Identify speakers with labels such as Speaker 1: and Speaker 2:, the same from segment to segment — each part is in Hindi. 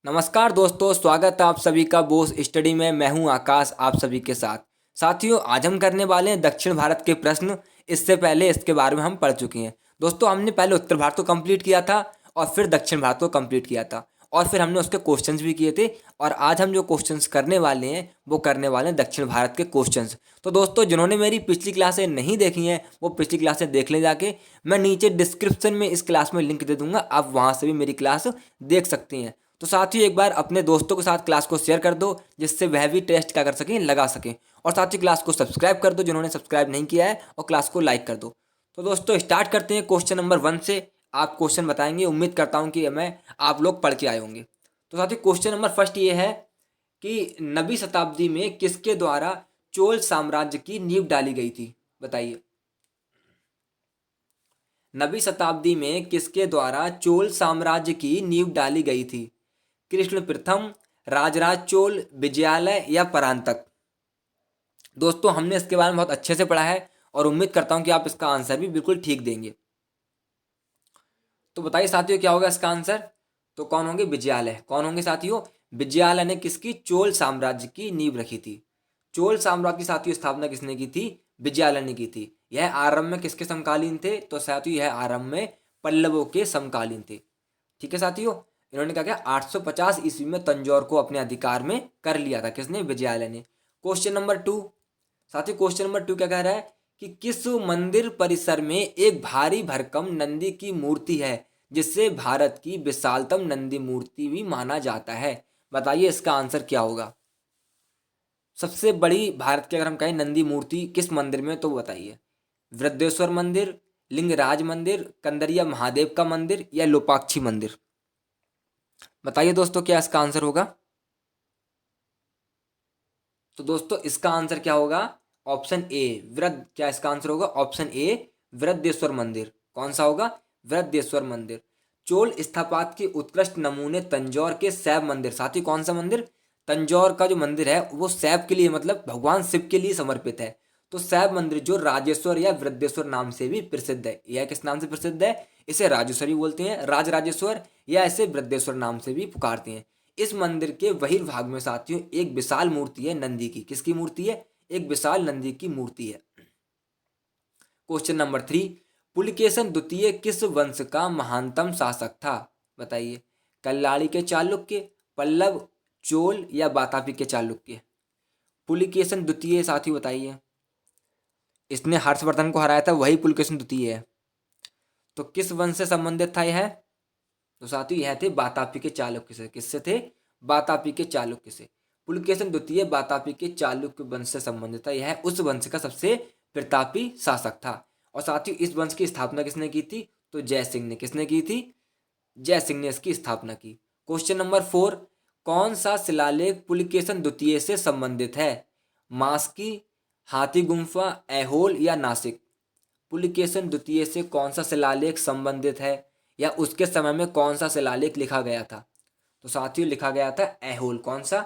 Speaker 1: नमस्कार दोस्तों, स्वागत है आप सभी का बोस स्टडी में। मैं हूं आकाश आप सभी के साथ। साथियों, आज हम करने वाले हैं दक्षिण भारत के प्रश्न। इससे पहले इसके बारे में हम पढ़ चुके हैं। दोस्तों, हमने पहले उत्तर भारत को कंप्लीट किया था और फिर दक्षिण भारत को कंप्लीट किया था और फिर हमने उसके क्वेश्चंस भी किए थे। और आज हम जो क्वेश्चंस करने वाले हैं वो करने वाले हैं दक्षिण भारत के क्वेश्चंस। तो दोस्तों, जिन्होंने मेरी पिछली क्लासें नहीं देखी हैं वो पिछली क्लासें देख लें जाके। मैं नीचे डिस्क्रिप्शन में इस क्लास में लिंक दे दूंगा, आप वहाँ से भी मेरी क्लास देख सकती हैं। तो साथियों, एक बार अपने दोस्तों के साथ क्लास को शेयर कर दो जिससे वह भी टेस्ट क्या कर सकें, लगा सकें। और साथियों, क्लास को सब्सक्राइब कर दो जिन्होंने सब्सक्राइब नहीं किया है, और क्लास को लाइक कर दो। तो दोस्तों, स्टार्ट करते हैं क्वेश्चन नंबर 1 से। आप क्वेश्चन बताएंगे, उम्मीद करता हूँ कि मैं आप लोग पढ़ के आए होंगे। तो साथियों, क्वेश्चन नंबर फर्स्ट ये है कि 9वीं शताब्दी में किसके द्वारा चोल साम्राज्य की नींव डाली गई थी? बताइए। 9वीं शताब्दी में किसके द्वारा चोल साम्राज्य की नींव डाली गई थी? कृष्ण प्रथम, राजराज चोल, विजयालय या परांतक? दोस्तों, हमने इसके बारे में बहुत अच्छे से पढ़ा है और उम्मीद करता हूं कि आप इसका आंसर भी बिल्कुल ठीक देंगे। तो बताइए साथियों, क्या होगा इसका आंसर? तो कौन होंगे? विजयालय। कौन होंगे साथियों? विजयालय ने किसकी? चोल साम्राज्य की नींव रखी थी। चोल साम्राज्य की साथियों स्थापना किसने की थी? विजयालय ने की थी। यह आरंभ में किसके समकालीन थे? तो साथियों, यह आरंभ में पल्लवों के समकालीन थे। ठीक है साथियों, इन्होंने क्या किया? 850 ईस्वी में तंजौर को अपने अधिकार में कर लिया था। किसने? विजयालय ने। Question number 2। साथियों, क्वेश्चन नंबर 2 क्या कह रहा है कि किस मंदिर परिसर में एक भारी भरकम नंदी की मूर्ति है जिसे भारत की विशालतम नंदी मूर्ति भी माना जाता है? बताइए इसका आंसर क्या होगा। सबसे बड़ी भारत की अगर हम कहें नंदी मूर्ति किस मंदिर में, तो बताइए। वृद्धेश्वर मंदिर, लिंगराज मंदिर, कंदरिया महादेव का मंदिर या लोपाक्षी मंदिर? बताइए दोस्तों, क्या इसका आंसर होगा? तो दोस्तों, इसका आंसर क्या होगा? ऑप्शन ए वृद्ध। क्या इसका आंसर होगा? ऑप्शन ए वृद्धेश्वर मंदिर। कौन सा होगा? वृद्धेश्वर मंदिर। चोल स्थापत्य के उत्कृष्ट नमूने तंजौर के शैव मंदिर। साथ ही कौन सा मंदिर? तंजौर का जो मंदिर है वो शैव के लिए, मतलब भगवान शिव के लिए समर्पित है। तो शैव मंदिर जो राजेश्वर या वृद्धेश्वर नाम से भी प्रसिद्ध है। यह किस नाम से प्रसिद्ध है? इसे राजेश्वरी बोलते हैं, राज राजेश्वर, या इसे वृद्धेश्वर नाम से भी पुकारते हैं। इस मंदिर के बहिर्भाग में साथियों एक विशाल मूर्ति है नंदी की। किसकी मूर्ति है? एक विशाल नंदी की मूर्ति है। Question number 3। पुलकेशन द्वितीय किस वंश का महानतम शासक था? बताइए। कल्लाड़ी के चालुक्य, पल्लव, चोल या वातापी के चालुक्य? पुलिकेशन द्वितीय साथी बताइए। इसने हर्षवर्धन को हराया था, वही पुलकेशन द्वितीय है। तो किस वंश से संबंधित था यह? तो साथियों, यह थे वातापी के चालुक्य से। किससे थे? वातापी के चालुक्य से। पुलकेशन द्वितीय वातापी के चालुक्य वंश से संबंधित था। यह उस वंश का सबसे प्रतापी शासक था। और साथियों, इस वंश की स्थापना किसने की थी? तो जय सिंह ने। किसने की थी? जय सिंह ने इसकी स्थापना की। Question number 4। कौन सा शिलालेख पुलकेशन द्वितीय से संबंधित है? मास्की, हाथी गुम्फा, ऐहोल या नासिक? पुलिकेशन द्वितीय से कौन सा शिलालेख संबंधित है, या उसके समय में कौन सा शिलालेख लिखा गया था? तो साथियों, लिखा गया था ऐहोल। कौन सा?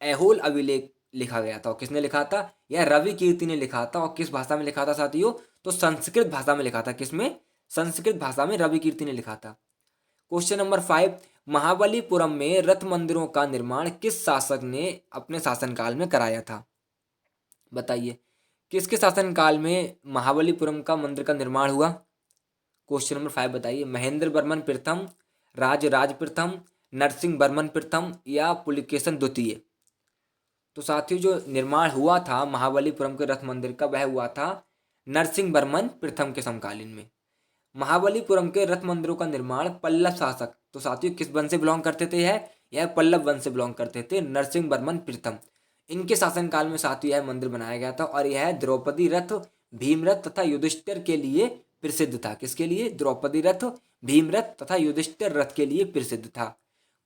Speaker 1: ऐहोल अभिलेख लिखा गया था। और किसने लिखा था? यह रवि कीर्ति ने लिखा था। और किस भाषा में लिखा था साथियों? तो संस्कृत भाषा में लिखा था। किसमें? संस्कृत भाषा में रवि कीर्ति ने लिखा था। Question number 5। महाबलीपुरम में रथ मंदिरों का निर्माण किस शासक ने अपने शासनकाल में कराया था? बताइए। किसके शासनकाल में महाबलीपुरम का मंदिर का निर्माण हुआ? क्वेश्चन नंबर 5 बताइए। महेंद्र वर्मन प्रथम, राज प्रथम, नरसिंह वर्मन प्रथम या पुलिकेशन द्वितीय? तो साथियों, जो निर्माण हुआ था महाबलीपुरम के रथ मंदिर का, वह हुआ था नरसिंह वर्मन प्रथम के समकालीन में। महाबलीपुरम के रथ मंदिरों का निर्माण पल्लव शासक, तो साथियों किस वंश से बिलोंग करते थे? यह पल्लव वंश से बिलोंग करते थे, नरसिंह वर्मन प्रथम। इनके शासनकाल में साथियों यह मंदिर बनाया गया था। और यह द्रौपदी रथ, भीमरथ तथा युधिष्ठिर के लिए प्रसिद्ध था। किसके लिए? द्रौपदी रथ, भीमरथ तथा युधिष्ठिर रथ के लिए प्रसिद्ध था।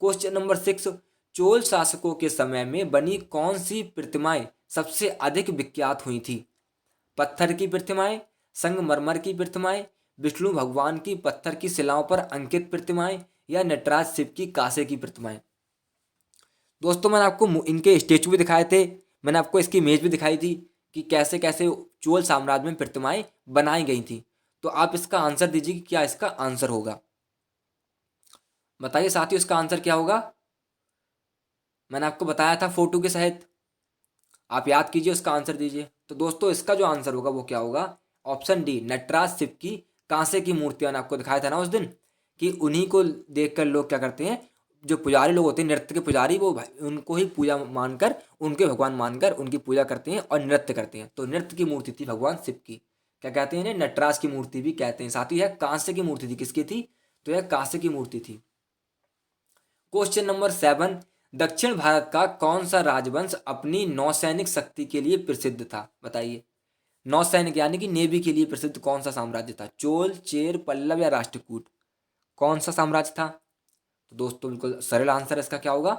Speaker 1: Question number 6। चोल शासकों के समय में बनी कौन सी प्रतिमाएं सबसे अधिक विख्यात हुई थी? पत्थर की प्रतिमाएं, संगमरमर की प्रतिमाएं, विष्णु भगवान की पत्थर की शिलाओं पर अंकित प्रतिमाएं या नटराज शिव की कांसे की प्रतिमाएं? दोस्तों, मैंने आपको इनके स्टेचू भी दिखाए थे। मैंने आपको इसकी इमेज भी दिखाई थी कि कैसे कैसे चोल साम्राज्य में प्रतिमाएं बनाई गई थी। तो आप इसका आंसर दीजिए कि क्या इसका आंसर होगा। बताइए साथियों, इसका आंसर क्या होगा? मैंने आपको बताया था फोटो के सहित। आप याद कीजिए, उसका आंसर दीजिए। तो दोस्तों इसका जो आंसर होगा वो क्या होगा, ऑप्शन डी, नटराज शिव की कांसे की मूर्ति। मैंने आपको दिखाया था ना उस दिन कि उन्हीं को देखकर लोग क्या करते हैं, जो पुजारी लोग होते हैं, नृत्य के पुजारी, वो उनको ही पूजा मानकर, उनके भगवान मानकर उनकी पूजा करते हैं और नृत्य करते हैं। तो नृत्य की मूर्ति थी भगवान शिव की। क्या कहते हैं इन्हें, नटराज की मूर्ति भी कहते हैं। साथ ही यह कांसे की मूर्ति थी। किसकी थी, तो यह कांसे की मूर्ति थी। क्वेश्चन नंबर 7, दक्षिण भारत का कौन सा राजवंश अपनी नौसैनिक शक्ति के लिए प्रसिद्ध था, बताइए। नौसैनिक यानी कि नेवी के लिए प्रसिद्ध कौन सा साम्राज्य था, चोल, चेर, पल्लव या राष्ट्रकूट, कौन सा साम्राज्य था। तो दोस्तों बिल्कुल सरल आंसर इसका क्या होगा,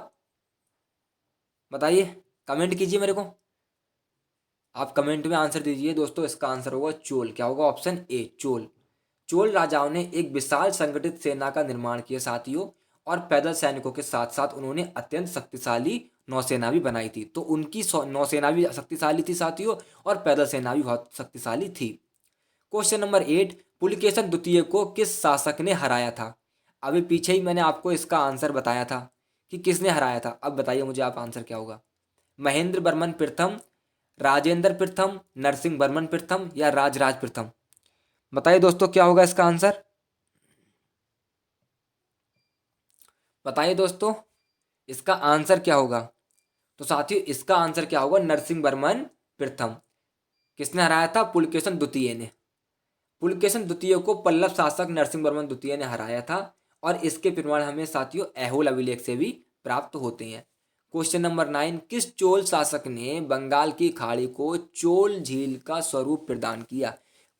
Speaker 1: बताइए, कमेंट कीजिए मेरे को। आप कमेंट में आंसर दीजिए दोस्तों। इसका आंसर होगा चोल। क्या होगा, ऑप्शन ए, चोल। चोल राजाओं ने एक विशाल संगठित सेना का निर्माण किया साथियों, और पैदल सैनिकों के साथ साथ उन्होंने अत्यंत शक्तिशाली नौसेना भी बनाई थी। तो उनकी नौसेना भी शक्तिशाली थी साथियों, और पैदल सेना भी बहुत शक्तिशाली थी। क्वेश्चन नंबर 8, पुलकेशन द्वितीय को किस शासक ने हराया था। अभी पीछे ही मैंने आपको इसका आंसर बताया था कि किसने हराया था। अब बताइए मुझे आप, आंसर क्या होगा। महेंद्र वर्मन प्रथम, राजेंद्र प्रथम, नरसिंह वर्मन प्रथम या राजराज प्रथम। बताइए दोस्तों क्या होगा इसका आंसर, बताइए दोस्तों इसका आंसर क्या होगा। तो साथियों इसका आंसर क्या होगा, नरसिंह वर्मन प्रथम। किसने हराया था, पुलकेशन द्वितीय ने। पुलकेशन द्वितीय को पल्लव शासक नरसिंह वर्मन द्वितीय ने हराया था, और इसके प्रमाण हमें साथियों ऐहोल अभिलेख से भी प्राप्त होते हैं। क्वेश्चन नंबर 9, किस चोल शासक ने बंगाल की खाड़ी को चोल झील का स्वरूप प्रदान किया।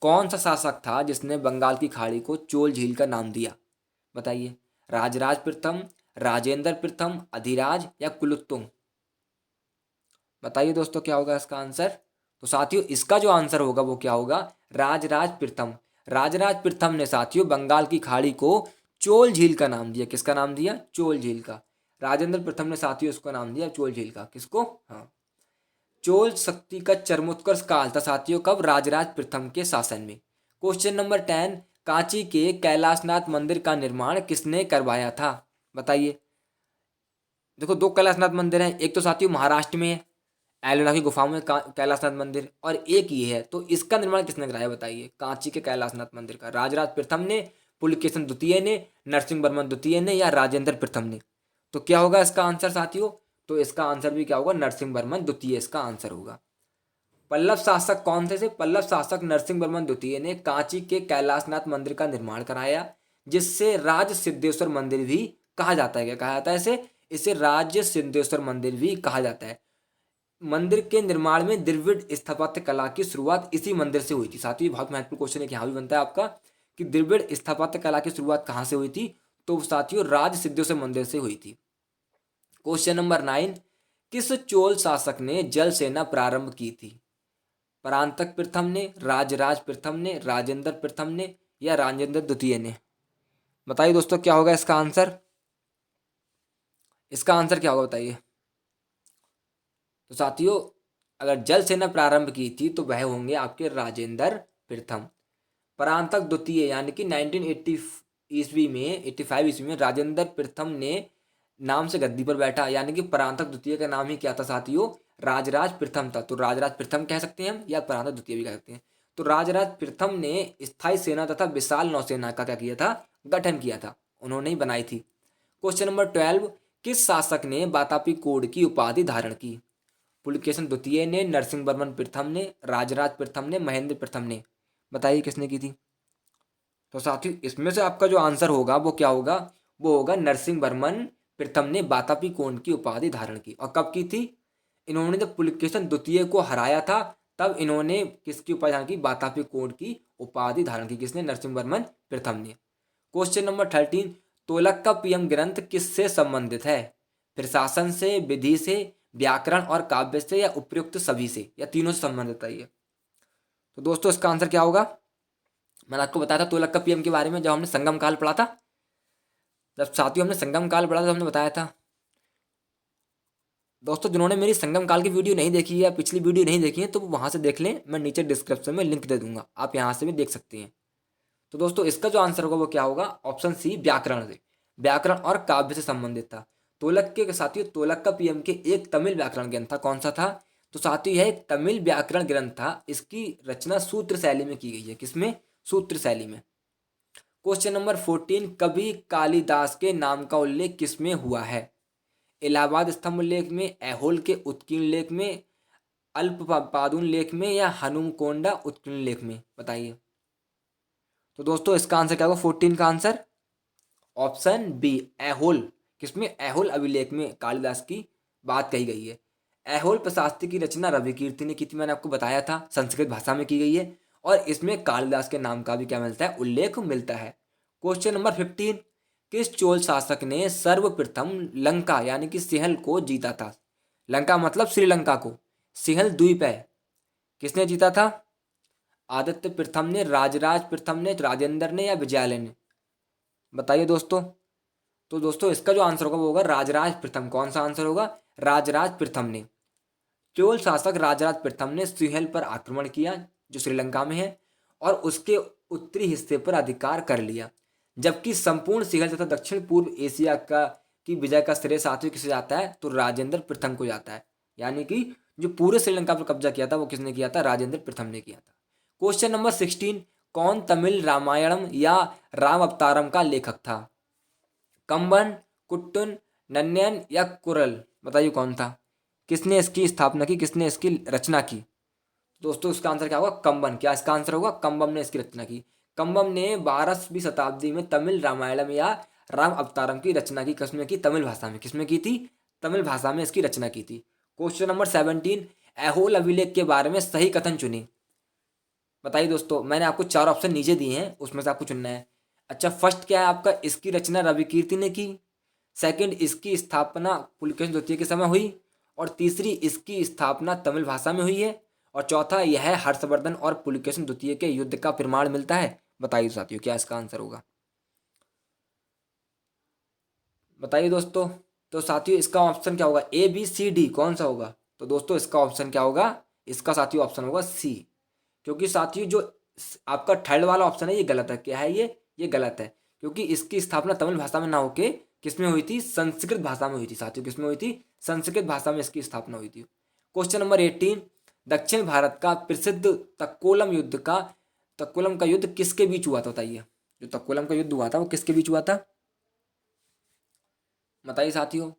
Speaker 1: कौन सा शासक था जिसने बंगाल की खाड़ी को चोल झील का नाम दिया, बताइए। राजराज प्रथम, राजेंद्र प्रथम, अधिराज या कुलोत्तुंग। बताइए दोस्तों क्या होगा इसका आंसर। तो साथियों इसका जो आंसर होगा वो क्या होगा, राजराज प्रथम। राजराज प्रथम ने साथियों बंगाल की खाड़ी को चोल झील का नाम दिया। किसका नाम दिया, चोल झील का। राजेंद्र प्रथम ने साथियों उसको नाम दिया चोल झील का। किसको, हाँ। चोल शक्ति का चरमोत्कर्ष काल था साथियों कब, राजराज प्रथम के शासन में। क्वेश्चन नंबर 10, कांची के कैलाशनाथ मंदिर का निर्माण किसने करवाया था, बताइए। देखो दो कैलाशनाथ मंदिर हैं, एक तो साथियों महाराष्ट्र में है, एलोरा की गुफाओं में कैलाशनाथ मंदिर, और एक ये है। तो इसका निर्माण किसने कराया, बताइए। कांची के कैलाशनाथ मंदिर का राजराज प्रथम ने, पुलकेशन द्वितीय ने, नरसिंह वर्मन द्वितीय ने या राजेंद्र प्रथम ने। तो क्या होगा इसका आंसर साथियों, तो इसका आंसर भी क्या होगा, नरसिंह वर्मन द्वितीय इसका आंसर होगा। पल्लव शासक कौन थे, पल्लव शासक नरसिंह वर्मन द्वितीय ने कांची के कैलाशनाथ मंदिर का निर्माण कराया, जिससे राज सिद्धेश्वर मंदिर भी कहा जाता है। क्या कहा जाता है इसे, इसे राज्य सिद्धेश्वर मंदिर भी कहा जाता है। मंदिर के निर्माण में द्रविड़ स्थापत्य कला की शुरुआत इसी मंदिर से हुई थी। साथियों बहुत महत्वपूर्ण क्वेश्चन है कि यहाँ भी बनता है आपका, कि द्रविड़ स्थापत्य कला की शुरुआत कहाँ से हुई थी, तो साथियों राज सिद्धेश्वर मंदिर से हुई थी। क्वेश्चन नंबर 9, किस चोल शासक ने जल सेना प्रारंभ की थी। परांतक प्रथम ने, राजराज प्रथम ने, राजेंद्र प्रथम ने या राजेंद्र द्वितीय ने। बताइए दोस्तों क्या होगा इसका आंसर, इसका आंसर क्या होगा बताइए। तो साथियों अगर जल सेना प्रारंभ की थी तो वह होंगे आपके राजेंद्र प्रथम। परांतक द्वितीय यानी कि 1980 ईस्वी में, 85 ईस्वी में राजेंद्र प्रथम ने नाम से गद्दी पर बैठा, यानी कि परांतक द्वितीय का नाम ही क्या था साथियों, राजराज प्रथम था। तो राजराज प्रथम कह सकते हैं हम, या परांतक द्वितीय भी कह सकते हैं। तो राजराज प्रथम ने स्थायी सेना तथा विशाल नौसेना का क्या किया था, गठन किया था, उन्होंने ही बनाई थी। क्वेश्चन नंबर 12, किस शासक ने वातापी कोड की उपाधि धारण की। पुलकेशन द्वितीय ने, नरसिंह वर्मन प्रथम ने, राजराज प्रथम ने, महेंद्र प्रथम ने। बताइए किसने की थी। तो साथियों इसमें से आपका जो आंसर होगा वो क्या होगा, वो होगा नरसिंह वर्मन प्रथम ने वातापी कोड की उपाधि धारण की। और कब की थी, इन्होंने जब पुलकेशन द्वितीय को हराया था तब इन्होंने किसकी उपाधि धारण की, वातापी कोड की उपाधि धारण की। किसने, नरसिंह वर्मन प्रथम ने। क्वेश्चन नंबर 13, तोलक का पीएम ग्रंथ किससे संबंधित है। प्रशासन से, विधि से, व्याकरण और काव्य से या उपयुक्त सभी से, या तीनों से संबंधित है ये। तो दोस्तों इसका आंसर क्या होगा, मैंने आपको बताया था तोलक का पीएम के बारे में जब हमने संगम काल पढ़ा था। जब साथियों हमने संगम काल पढ़ा था हमने बताया था। दोस्तों जिन्होंने मेरी संगम काल की वीडियो नहीं देखी है या पिछली वीडियो नहीं देखी है तो वो वहाँ से देख लें, मैं नीचे डिस्क्रिप्शन में लिंक दे दूंगा, आप यहाँ से भी देख सकते हैं। तो दोस्तों इसका जो आंसर होगा वो क्या होगा, ऑप्शन सी, व्याकरण से, व्याकरण और काव्य से संबंधित था। तोलक के साथियों, तोलक का पीएम के एक तमिल व्याकरण ग्रंथ था। कौन सा था? तो साथियों यह एक तमिल व्याकरण ग्रंथ था। इसकी रचना सूत्र शैली में की गई है। किसमें? सूत्र शैली में। क्वेश्चन नंबर 14, कवि कालिदास के नाम का उल्लेख किसमें हुआ है? इलाहाबाद स्तंभ लेख में, ऐहोल के उत्कीर्ण लेख में, अल्पपादुन लेख में, या हनुमकोंडा उत्कीर्ण लेख में? बताइए। तो दोस्तों इसका आंसर क्या होगा? 14 का आंसर ऑप्शन बी, ऐहोल। किसमें? ऐहोल अभिलेख में कालिदास की बात कही गई है। ऐहोल प्रशास्ति की रचना रवि कीर्ति ने की थी, मैंने आपको बताया था, संस्कृत भाषा में की गई है। और इसमें कालिदास के नाम का भी क्या मिलता है? उल्लेख मिलता है। क्वेश्चन नंबर 15, किस चोल शासक ने सर्वप्रथम लंका यानी कि सिंहल को जीता था? लंका मतलब श्रीलंका को, सिंहल द्वीप है। किसने जीता था? आदित्य प्रथम ने, राजराज प्रथम ने, राजेंद्र ने, या विजयालय ने? बताइए दोस्तों। तो दोस्तों इसका जो आंसर होगा वो होगा राजराज प्रथम। कौन सा आंसर होगा? राजराज प्रथम ने। चोल शासक राजराज प्रथम ने सिंहल पर आक्रमण किया जो श्रीलंका में है, और उसके उत्तरी हिस्से पर अधिकार कर लिया। जबकि संपूर्ण सिंहल तथा दक्षिण पूर्व एशिया का की विजय का श्रेय साथियों किसे जाता है? तो राजेंद्र प्रथम को जाता है। यानी कि जो पूरे श्रीलंका पर कब्जा किया था वो किसने किया था? राजेंद्र प्रथम ने किया था। क्वेश्चन नंबर 16, कौन तमिल रामायणम या राम अवतारम का लेखक था? कंबन, कुट्टन, नन्नयन, या कुरल? बताइए कौन था? किसने इसकी स्थापना की? किसने इसकी रचना की? दोस्तों इसका आंसर क्या होगा? कंबन। क्या इसका आंसर होगा? कंबम ने इसकी रचना की। कंबम ने 12वीं शताब्दी में तमिल रामायणम या राम अवतारम की रचना की। किसमें की? तमिल भाषा में। किसमें की थी? तमिल भाषा में इसकी रचना की थी। क्वेश्चन नंबर 17, ऐहोल अभिलेख के बारे में सही कथन चुनिए। बताइए दोस्तों, मैंने आपको 4 ऑप्शन नीचे दिए हैं, उसमें से आपको चुनना है। अच्छा, फर्स्ट क्या है आपका? इसकी रचना रवि कीर्ति ने की। सेकंड, इसकी स्थापना पुलकेशिन द्वितीय के समय हुई। और तीसरी, इसकी स्थापना तमिल भाषा में हुई है। और चौथा, यह हर्षवर्धन और पुलकेशिन द्वितीय के युद्ध का प्रमाण मिलता है। बताइए साथियों क्या इसका आंसर होगा? बताइए दोस्तों। तो साथियों इसका ऑप्शन क्या होगा? ए बी सी डी कौन सा होगा? तो दोस्तों इसका ऑप्शन क्या होगा? इसका साथियों ऑप्शन होगा सी। क्योंकि साथियों जो आपका थर्ड वाला ऑप्शन है ये गलत है। क्या है ये गलत है। क्योंकि इसकी स्थापना तमिल भाषा में ना होके किसमें हुई थी? संस्कृत भाषा में हुई थी साथियों। किसमें हुई थी? संस्कृत भाषा में इसकी स्थापना हुई थी। क्वेश्चन नंबर 18, दक्षिण भारत का प्रसिद्ध तक्कोलम का युद्ध किसके बीच हुआ था? बताइए। जो तक्कोलम का युद्ध हुआ था वो किसके बीच हुआ था? बताइए साथियों।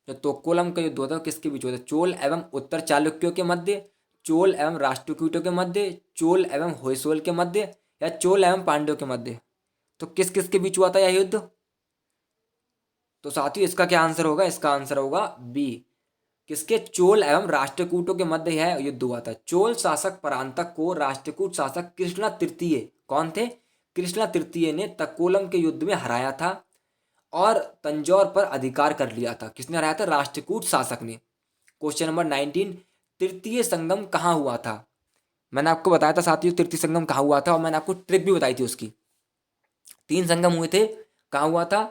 Speaker 1: जो तोकोलम का युद्ध हुआ था वो किसके बीच हुआ था? चोल एवं उत्तर चालुक्यों के मध्य, चोल एवं राष्ट्रकूटों के मध्य, चोल एवं होयसोल के मध्य, या चोल एवं पांड्यों के मध्य? तो किस किस के बीच हुआ था यह युद्ध? तो साथियों इसका क्या आंसर होगा? इसका आंसर होगा बी। किसके? चोल एवं राष्ट्रकूटों के मध्य यह युद्ध हुआ था। चोल शासक परांतक को राष्ट्रकूट शासक कृष्णा तृतीय, कौन थे? कृष्णा तृतीय ने तक्कोलम के युद्ध में हराया था और तंजौर पर अधिकार कर लिया था। किसने हराया था? राष्ट्रकूट शासक ने। क्वेश्चन नंबर 19, तृतीय संगम कहाँ हुआ था? मैंने आपको बताया था साथियों तृतीय संगम कहाँ हुआ था, और मैंने आपको ट्रिक भी बताई थी उसकी। 3 संगम हुए थे। कहाँ हुआ था?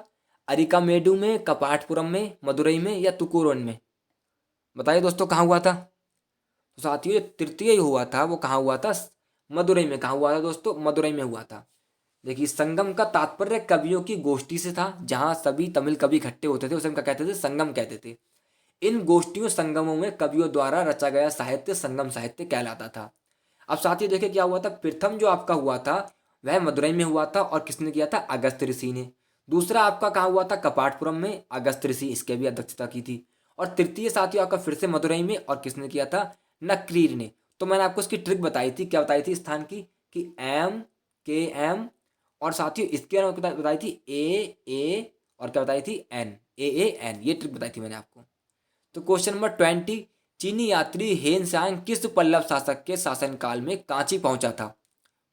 Speaker 1: अरिकामेडु में, कपाटपुरम में, मदुरई में, या तुकुरोन में? बताइए दोस्तों कहाँ हुआ था? तो साथियों तृतीय हुआ था वो कहाँ हुआ था? मदुरई में। कहाँ हुआ था दोस्तों? मदुरई में हुआ था। देखिए संगम का तात्पर्य कवियों की गोष्ठी से था, जहां सभी तमिल कवि इकट्ठे होते थे, उसे हम क्या कहते थे? संगम कहते थे। इन गोष्ठियों संगमों में कवियों द्वारा रचा गया साहित्य संगम साहित्य कहलाता था। अब साथियों देखिए क्या हुआ था? प्रथम जो आपका हुआ था वह मदुरई में हुआ था, और किसने किया था? अगस्त ऋषि ने। दूसरा आपका कहाँ हुआ था? कपाटपुरम में, अगस्त ऋषि इसके भी अध्यक्षता की थी। और तृतीय साथियों आपका फिर से मदुरई में, और किसने किया था? नक्रीर ने। तो मैंने आपको इसकी ट्रिक बताई थी। क्या बताई थी स्थान की? कि एम के एम, और साथियों इसके बताई थी ए, और क्या बताई थी? A N. ये ट्रिक बताई थी मैंने आपको। तो क्वेश्चन नंबर 20, चीनी यात्री हेन सांग किस पल्लव शासक के शासनकाल में कांची पहुंचा था?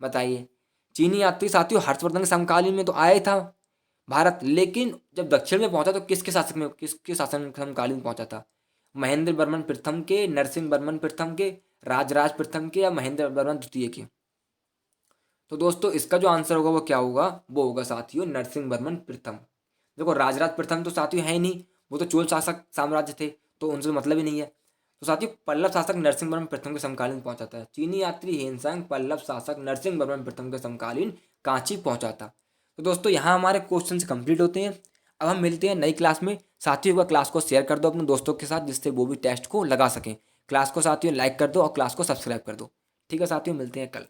Speaker 1: बताइए। चीनी यात्री साथियों हर्षवर्धन के समकालीन में तो आया था भारत, लेकिन जब दक्षिण में पहुंचा तो किसके शासन समकालीन में पहुंचा था? महेंद्र वर्मन प्रथम के, नरसिंह वर्मन प्रथम के, राजराज प्रथम के, या महेंद्र वर्मन द्वितीय के? तो दोस्तों इसका जो आंसर होगा वो क्या होगा? वो होगा साथियों नरसिंह वर्मन प्रथम। देखो राजराज प्रथम तो साथियों है ही नहीं, वो तो चोल शासक साम्राज्य थे, तो उनसे मतलब ही नहीं है। तो साथियों पल्लव शासक नरसिंह वर्मन प्रथम के समकालीन पहुंचा था। चीनी यात्री हेनसांग पल्लव शासक नरसिंह वर्मन प्रथम के समकालीन कांची पहुंचा था। तो दोस्तों यहाँ हमारे क्वेश्चन कंप्लीट होते हैं। अब हम मिलते हैं नई क्लास में। साथियों का क्लास को शेयर कर दो अपने दोस्तों के साथ, जिससे वो भी टेस्ट को लगा सकें। क्लास को साथियों लाइक कर दो और क्लास को सब्सक्राइब कर दो। ठीक है साथियों, मिलते हैं कल।